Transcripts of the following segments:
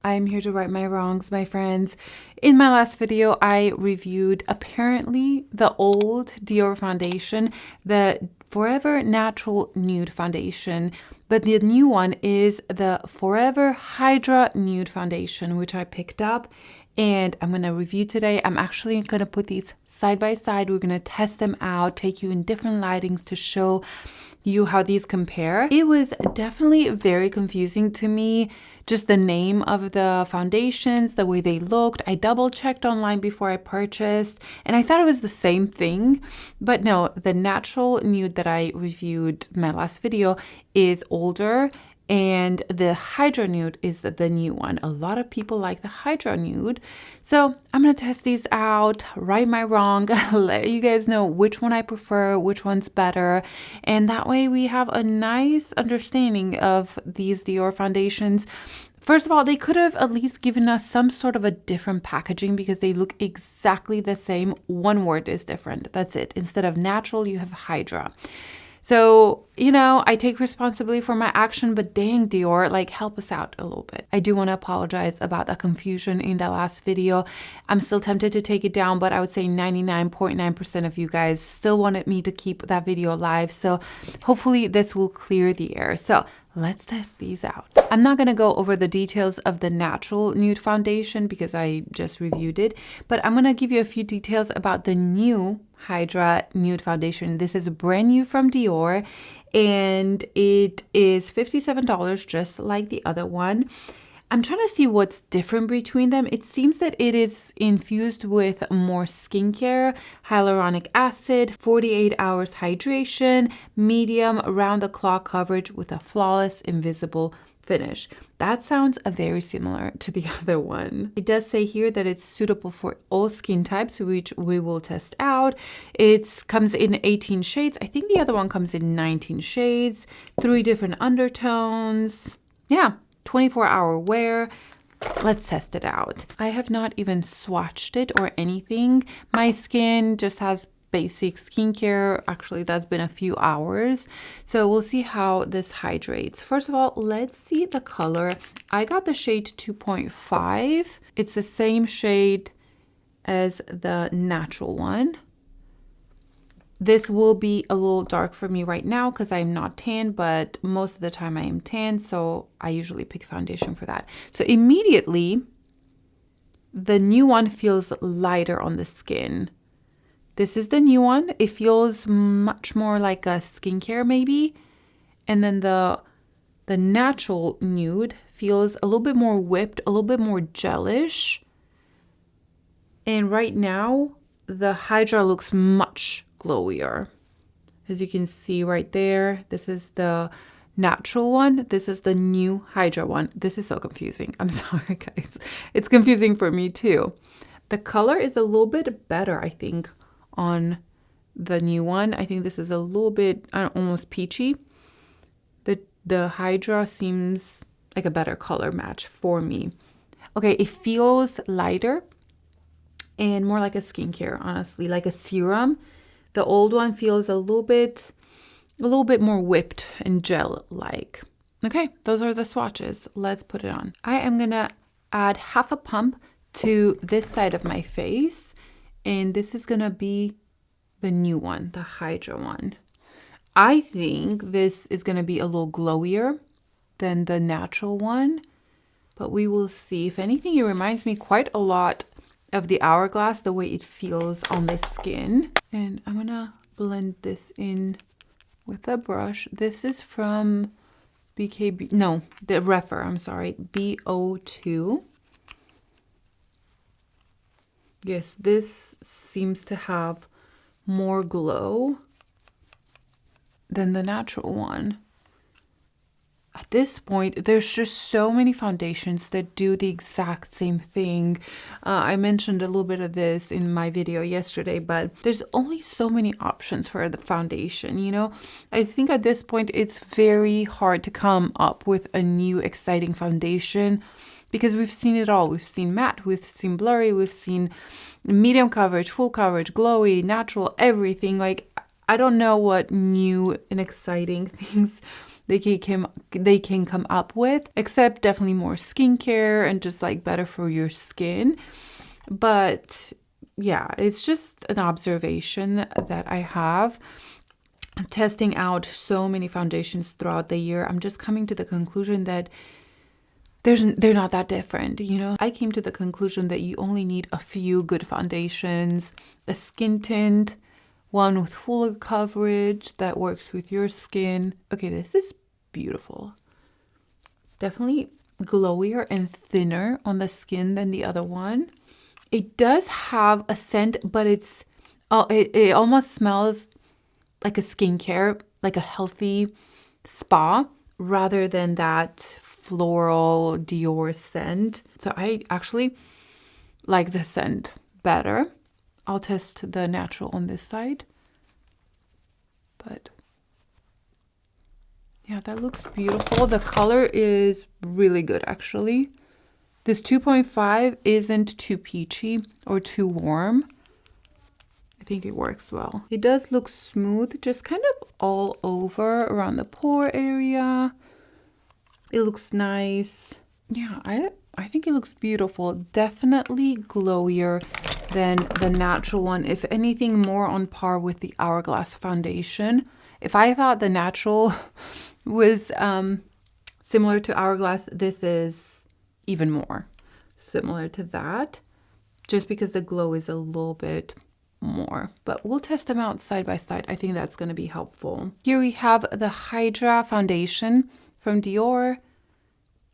I'm here to right my wrongs, my friends. In my last video, I reviewed apparently the old Dior foundation, the Forever Natural Nude foundation, but the new one is the Forever Hydra Nude foundation, which I picked up and I'm going to review today. I'm actually going to put these side by side. We're going to test them out, take you in different lightings to show you how these compare. It was definitely very confusing to me, just the name of the foundations, the way they looked. I double checked online before I purchased and I thought it was the same thing, but no, the natural nude that I reviewed in my last video is older and the Hydra Nude is the new one. A lot of people like the Hydra Nude. So I'm going to test these out, right my wrong, let you guys know which one I prefer, which one's better. And that way we have a nice understanding of these Dior foundations. First of all, they could have at least given us some sort of a different packaging because they look exactly the same. One word is different. That's it. Instead of natural, you have Hydra. So, you know, I take responsibility for my action, but dang, Dior, like, help us out a little bit. I do want to apologize about the confusion in that last video. I'm still tempted to take it down, but I would say 99.9% of you guys still wanted me to keep that video alive. So hopefully this will clear the air. So let's test these out. I'm not going to go over the details of the natural nude foundation because I just reviewed it, but I'm going to give you a few details about the new Hydra Nude foundation. This is brand new from Dior and it is $57 just like the other one. I'm trying to see what's different between them. It seems that it is infused with more skincare, hyaluronic acid, 48 hours hydration, medium round-the-clock coverage with a flawless invisible finish. That sounds very similar to the other one. It does say here that it's suitable for all skin types, which we will test out. It comes in 18 shades. I think the other one comes in 19 shades, 3 different undertones. Yeah, 24-hour wear. Let's test it out. I have not even swatched it or anything. My skin just has basic skincare. Actually, that's been a few hours. So we'll see how this hydrates. First of all, let's see the color. I got the shade 2.5. It's the same shade as the natural one. This will be a little dark for me right now because I'm not tan, but most of the time I am tan, so I usually pick foundation for that. So immediately, the new one feels lighter on the skin. This is the new one. It feels much more like a skincare maybe. And then the natural nude feels a little bit more whipped, a little bit more gelish. And right now, the Hydra looks much glowier. As you can see right there, this is the natural one. This is the new Hydra one. This is so confusing. I'm sorry, guys. It's confusing for me too. The color is a little bit better, I think, on the new one. I think this is a little bit almost peachy. The Hydra seems like a better color match for me. Okay, it feels lighter and more like a skincare, honestly, like a serum. The old one feels a little bit more whipped and gel-like. Okay, those are the swatches. Let's put it on. I am gonna add half a pump to this side of my face, and this is gonna be the new one, the Hydra one. I think this is gonna be a little glowier than the natural one, but we will see. If anything, it reminds me quite a lot of the Hourglass, the way it feels on the skin. And I'm gonna blend this in with a brush. This is from BKB, no, the Refer, I'm sorry, BO2. Yes, this seems to have more glow than the natural one. At this point, there's just so many foundations that do the exact same thing. I mentioned a little bit of this in my video yesterday, but there's only so many options for the foundation, you know? I think at this point, it's very hard to come up with a new exciting foundation because we've seen it all. We've seen matte, we've seen blurry, we've seen medium coverage, full coverage, glowy, natural, everything. Like, I don't know what new and exciting things they can come up with, except definitely more skincare and just like better for your skin. But yeah, it's just an observation that I have. Testing out so many foundations throughout the year, I'm just coming to the conclusion that they're not that different, you know. I came to the conclusion that you only need a few good foundations, a skin tint, one with fuller coverage that works with your skin. Okay, this is beautiful. Definitely glowier and thinner on the skin than the other one. It does have a scent, but it almost smells like a skincare, like a healthy spa, rather than that floral Dior scent. So I actually like the scent better. I'll test the natural on this side. But yeah, that looks beautiful. The color is really good, actually. This 2.5 isn't too peachy or too warm. I think it works well. It does look smooth, just kind of all over around the pore area. It looks nice. Yeah, I think it looks beautiful. Definitely glowier than the natural one. If anything, more on par with the Hourglass foundation. If I thought the natural was similar to Hourglass, this is even more similar to that, just because the glow is a little bit more. But we'll test them out side by side. I think that's going to be helpful. Here we have the Hydra foundation from Dior.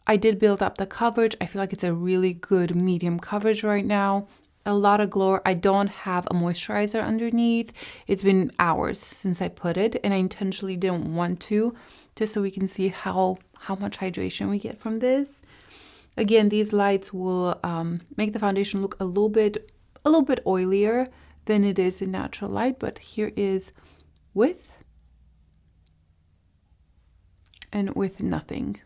I did build up the coverage. I feel like it's a really good medium coverage right now. A lot of glow. I don't have a moisturizer underneath. It's been hours since I put it, and I intentionally didn't want to, just so we can see how much hydration we get from this. Again, these lights will make the foundation look a little bit oilier than it is in natural light, but here is with and with nothing.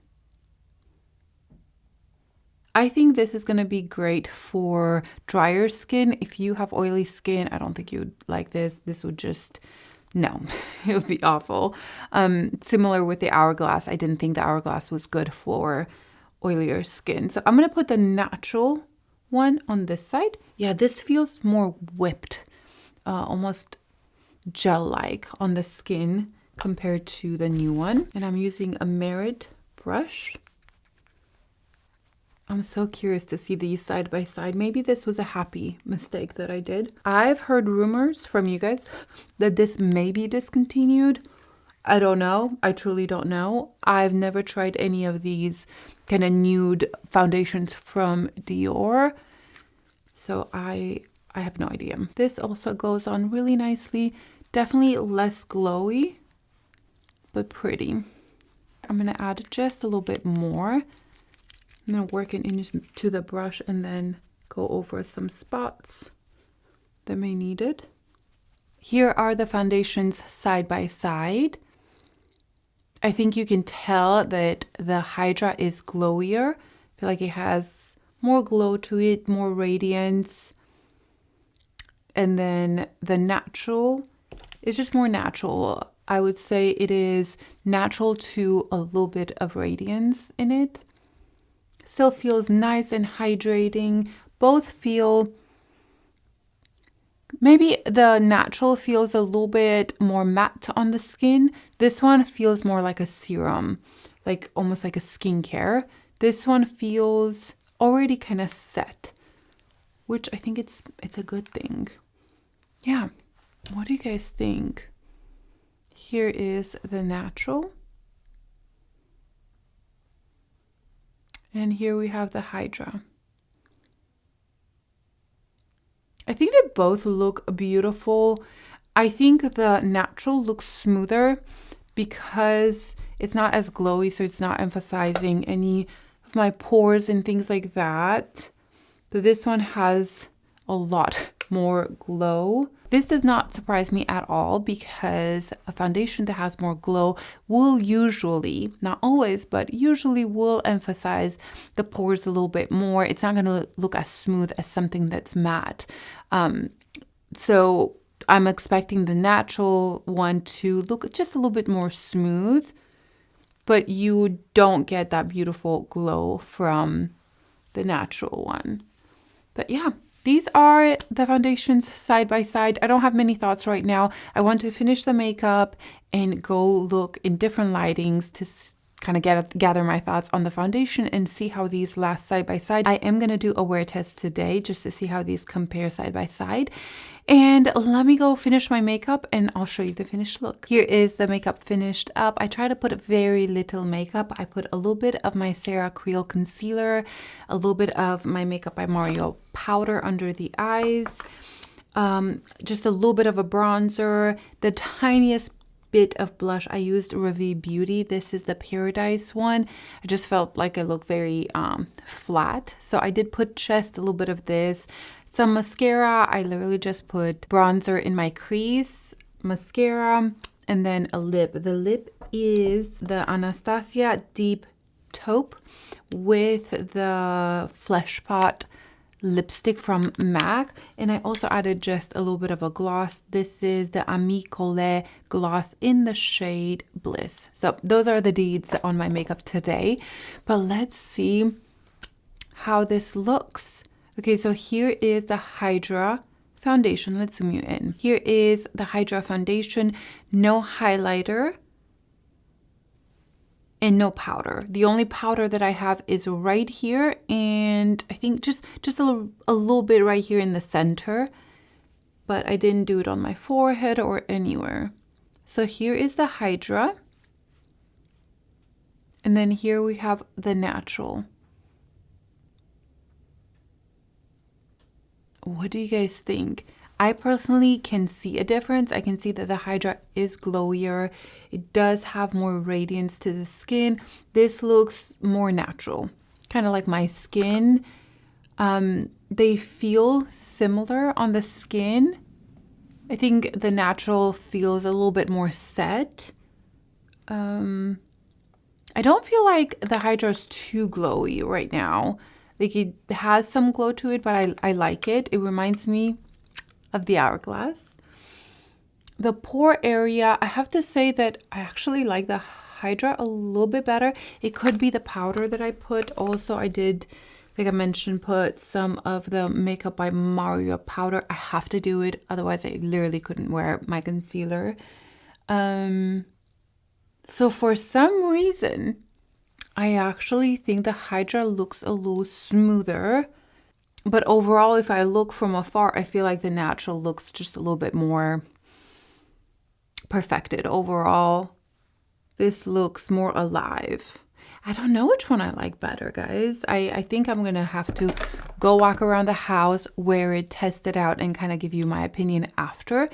I think this is going to be great for drier skin. If you have oily skin, I don't think you would like this. This would just, no, it would be awful. Similar with the Hourglass. I didn't think the Hourglass was good for oilier skin. So I'm going to put the natural one on this side. Yeah, this feels more whipped, almost gel-like on the skin compared to the new one. And I'm using a Merit brush. I'm so curious to see these side by side. Maybe this was a happy mistake that I did. I've heard rumors from you guys that this may be discontinued. I don't know. I truly don't know. I've never tried any of these kind of nude foundations from Dior. So I have no idea. This also goes on really nicely. Definitely less glowy, but pretty. I'm going to add just a little bit more. I'm going to work it into the brush and then go over some spots that may need it. Here are the foundations side by side. I think you can tell that the Hydra is glowier. I feel like it has more glow to it, more radiance. And then the natural is just more natural. I would say it is natural to a little bit of radiance in it. Still feels nice and hydrating. Both feel, maybe the natural feels a little bit more matte on the skin. This one feels more like a serum, like almost like a skincare. This one feels already kind of set, which I think it's a good thing. Yeah, what do you guys think? Here is the natural. And here we have the Hydra. I think they both look beautiful. I think the natural looks smoother because it's not as glowy, so it's not emphasizing any of my pores and things like that. But this one has a lot more glow. This does not surprise me at all because a foundation that has more glow will usually, not always, but usually will emphasize the pores a little bit more. It's not going to look as smooth as something that's matte. So I'm expecting the natural one to look just a little bit more smooth. but you don't get that beautiful glow from the natural one. But yeah, these are the foundations side by side. I don't have many thoughts right now. I want to finish the makeup and go look in different lightings to kind of gather my thoughts on the foundation and see how these last side by side. I am going to do a wear test today just to see how these compare side by side. And let me go finish my makeup and I'll show you the finished look. Here is the makeup finished up. I try to put very little makeup. I put a little bit of my Creal concealer, a little bit of my Makeup by Mario powder under the eyes, just a little bit of a bronzer, the tiniest bit of blush. I used Ravie Beauty. This is the Paradise one. I just felt like I looked very flat. So I did put just a little bit of this. Some mascara. I literally just put bronzer in my crease, mascara, and then a lip. The lip is the Anastasia Deep Taupe with the Fleshpot lipstick from MAC, and I also added just a little bit of a gloss. This is the Ami Collet gloss in the shade Bliss. So those are the deeds on my makeup today, but let's see how this looks. Okay, so here is the Hydra foundation. Let's zoom you in. Here is the Hydra foundation, no highlighter and no powder. The only powder that I have is right here, and I think just a little bit right here in the center, but I didn't do it on my forehead or anywhere. So here is the Hydra, and then here we have the natural. What do you guys think? I personally can see a difference. I can see that the Hydra is glowier. It does have more radiance to the skin. This looks more natural, kind of like my skin. They feel similar on the skin. I think the natural feels a little bit more set. I don't feel like the Hydra is too glowy right now. Like, it has some glow to it, but I like it. It reminds me of the Hourglass. The pore area, I have to say that I actually like the Hydra a little bit better. It could be the powder that I put. Also, I did, like I mentioned, put some of the Makeup by Mario powder. I have to do it, otherwise I literally couldn't wear my concealer. So for some reason, I actually think the Hydra looks a little smoother. But overall, if I look from afar, I feel like the natural looks just a little bit more perfected. Overall, this looks more alive. I don't know which one I like better, guys. I think I'm going to have to go walk around the house, wear it, test it out, and kind of give you my opinion after.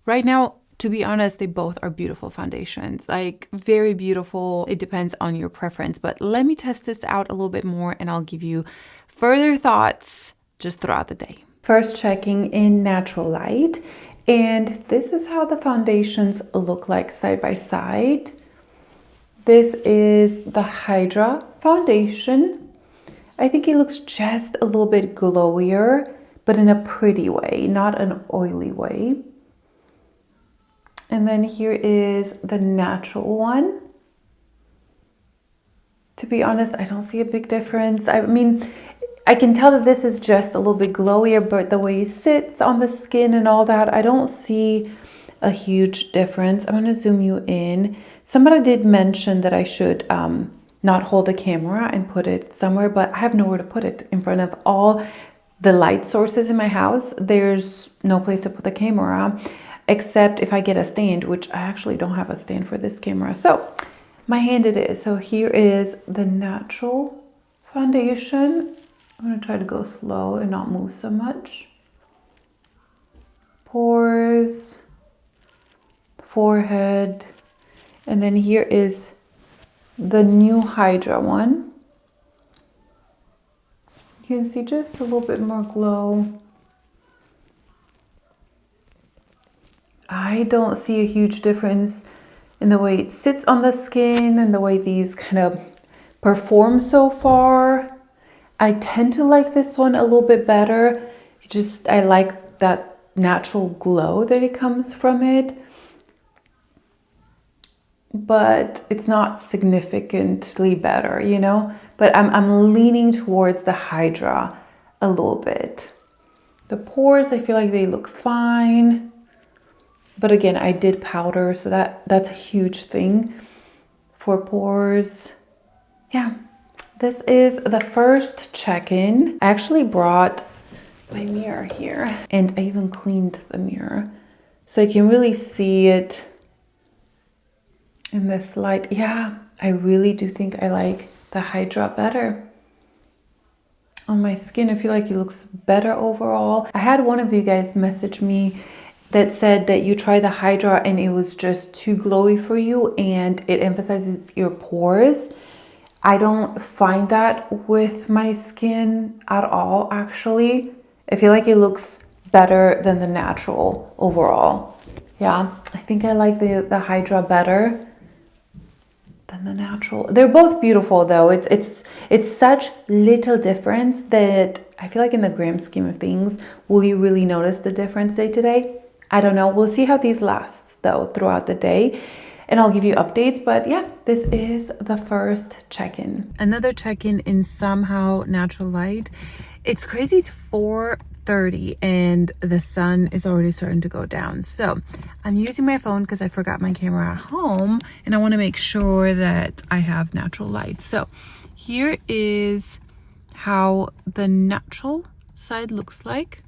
Right now, to be honest, they both are beautiful foundations. Like, very beautiful. It depends on your preference. But let me test this out a little bit more, and I'll give you further thoughts just throughout the day. First, checking in natural light, and this is how the foundations look like side by side. This is the Hydra foundation. I think it looks just a little bit glowier, but in a pretty way, not an oily way. And then here is the natural one. To be honest, I don't see a big difference. I mean, I can tell that this is just a little bit glowier, but the way it sits on the skin and all that, I don't see a huge difference. I'm going to zoom you in. Somebody did mention that I should not hold the camera and put it somewhere, but I have nowhere to put it. In front of all the light sources in my house, there's no place to put the camera, except if I get a stand, which I actually don't have a stand for this camera. So my hand it is. So here is the natural foundation. I'm going to try to go slow and not move so much. Pores, forehead, and then here is the new Hydra one. You can see just a little bit more glow. I don't see a huge difference in the way it sits on the skin and the way these kind of perform so far. I tend to like this one a little bit better. I like that natural glow that it comes from it. but it's not significantly better, you know? But I'm leaning towards the Hydra a little bit. The pores, I feel like they look fine. But again, I did powder, so that's a huge thing for pores. Yeah, this is the first check-in. I actually brought my mirror here, and I even cleaned the mirror so I can really see it in this light. Yeah, I really do think I like the Hydra better on my skin. I feel like it looks better overall. I had one of you guys message me that said that you tried the Hydra and it was just too glowy for you and it emphasizes your pores. I don't find that with my skin at all, actually. I feel like it looks better than the natural overall. Yeah, I think I like the Hydra better than the natural. They're both beautiful though. It's such little difference that I feel like in the grand scheme of things, will you really notice the difference day to day? I don't know. We'll see how these last though throughout the day, and I'll give you updates. But yeah, this is the first check-in. Another check-in in somehow natural light. It's crazy. It's 4:30 and the sun is already starting to go down. So I'm using my phone because I forgot my camera at home and I want to make sure that I have natural light. So here is how the natural side looks like.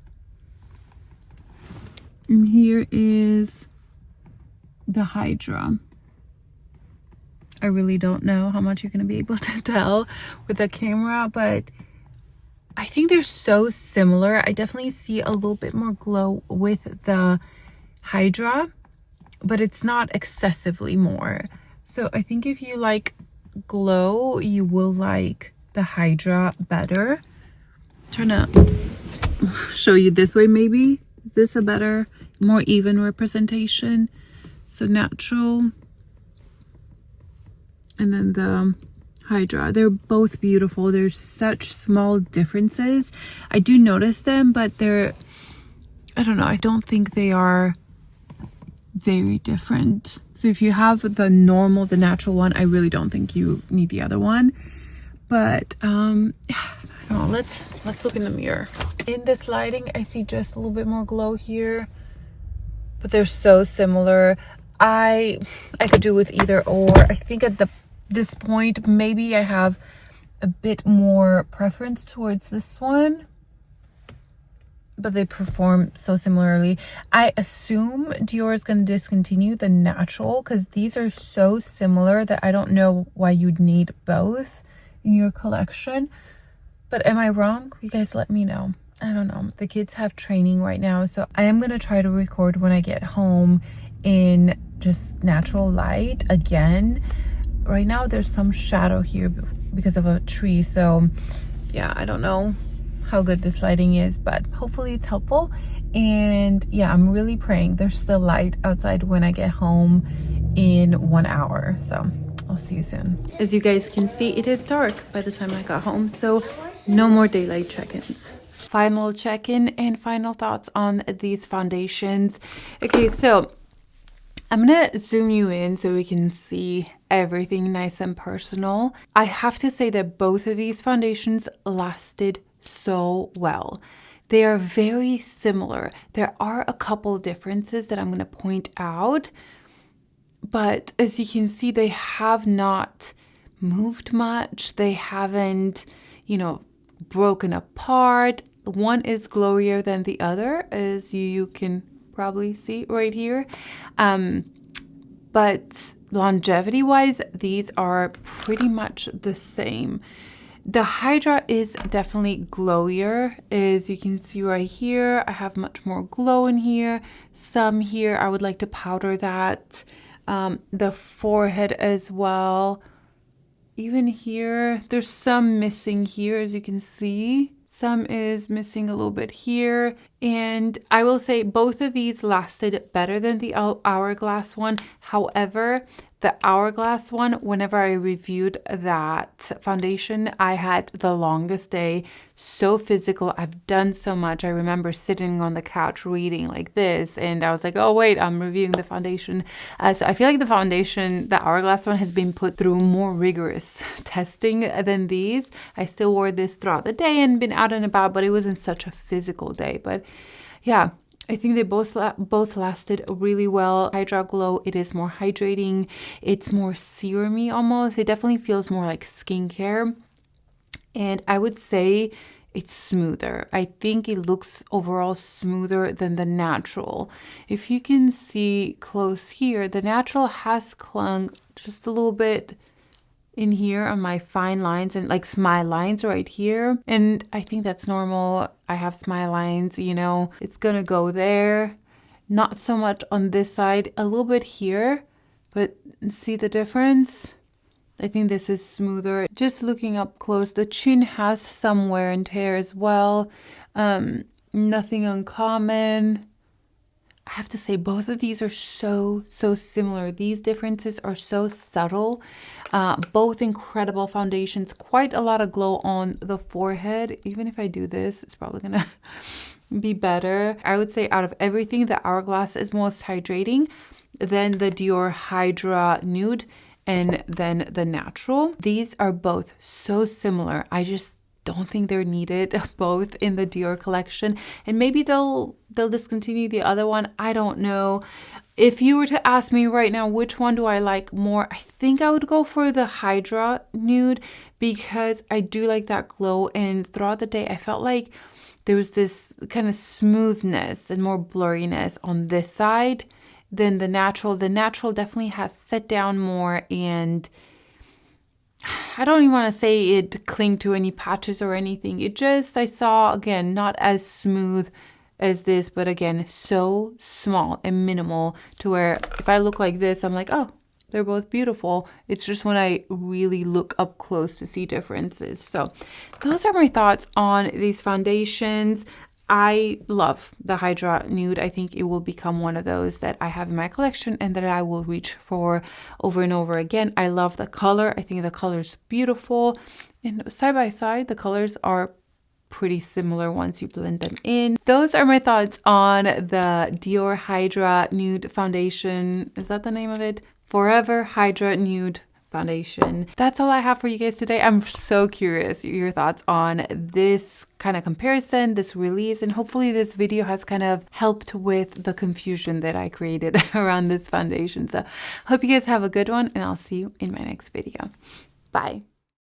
And here is the Hydra. I really don't know how much you're going to be able to tell with the camera, but I think they're so similar. I definitely see a little bit more glow with the Hydra, but it's not excessively more. So I think if you like glow, you will like the Hydra better. I'm trying to show you this way maybe. Is this a better, more even representation? So natural, and then the Hydra. They're both beautiful. There's such small differences. I do notice them, but they're, I don't know, I don't think they are very different. So if you have the normal, the natural one, I really don't think you need the other one. But I don't know, let's look in the mirror. In this lighting, I see just a little bit more glow here, but they're so similar. I could do with either or. I think at this point, maybe I have a bit more preference towards this one, but they perform so similarly. I assume Dior is going to discontinue the natural because these are so similar that I don't know why you'd need both in your collection. But am I wrong? You guys let me know. I don't know. The kids have training right now, so I am going to try to record when I get home in just natural light again. Right now there's some shadow here because of a tree, so yeah, I don't know how good this lighting is, but hopefully it's helpful. And yeah, I'm really praying there's still light outside when I get home in 1 hour. So I'll see you soon. As you guys can see, it is dark by the time I got home, so no more daylight check-ins. Final check-in and final thoughts on these foundations. Okay, so I'm gonna zoom you in so we can see everything nice and personal. I have to say that both of these foundations lasted so well. They are very similar. There are a couple differences that I'm gonna point out, but as you can see, they have not moved much. They haven't, you know, broken apart. One is glowier than the other, as you can probably see right here. But longevity wise, these are pretty much the same. The Hydra is definitely glowier, as you can see right here. I have much more glow in here. Some here, I would like to powder that. The forehead as well. Even here, there's some missing here, as you can see. Some is missing a little bit here. And I will say both of these lasted better than the Hourglass one. However, The Hourglass one, whenever I reviewed that foundation, I had the longest day, so physical. I've done so much. I remember sitting on the couch reading like this, and I was like, oh wait, I'm reviewing the foundation. So I feel like the foundation, the Hourglass one, has been put through more rigorous testing than these. I still wore this throughout the day and been out and about, but it wasn't such a physical day. But yeah, I think they both lasted really well. Hydra Glow, it is more hydrating. It's more serum-y almost. It definitely feels more like skincare. And I would say it's smoother. I think it looks overall smoother than the natural. If you can see close here, the natural has clung just a little bit in here on my fine lines and like smile lines right here. And I think that's normal. I have smile lines, you know, it's gonna go there. Not so much on this side, a little bit here, but see the difference? I think this is smoother. Just looking up close, the chin has some wear and tear as well. Nothing uncommon. I have to say both of these are so similar. These differences are so subtle. Both incredible foundations, quite a lot of glow on the forehead. Even if I do this, it's probably gonna be better. I would say out of everything, the Hourglass is most hydrating, then the DIOR HYDRA Nude, and then the natural. These are both so similar. I just don't think they're needed both in the DIOR collection, and maybe they'll discontinue the other one. I don't know. If you were to ask me right now which one do I like more, I think I would go for the Hydra Nude because I do like that glow, and throughout the day I felt like there was this kind of smoothness and more blurriness on this side than the natural. The natural definitely has set down more, and I don't even want to say it clinged to any patches or anything. It just, I saw, again, not as smooth as this, but again, so small and minimal to where if I look like this, I'm like, oh, they're both beautiful. It's just when I really look up close to see differences. So those are my thoughts on these foundations. I love the Hydra Nude. I think it will become one of those that I have in my collection and that I will reach for over and over again. I love the color. I think the color is beautiful. And side by side, the colors are pretty similar once you blend them in. Those are my thoughts on the DIOR HYDRA Nude Foundation. Is that the name of it? Forever Hydra Nude Foundation. That's all I have for you guys today. I'm so curious your thoughts on this kind of comparison, this release, and hopefully this video has kind of helped with the confusion that I created around this foundation. So hope you guys have a good one, and I'll see you in my next video. Bye.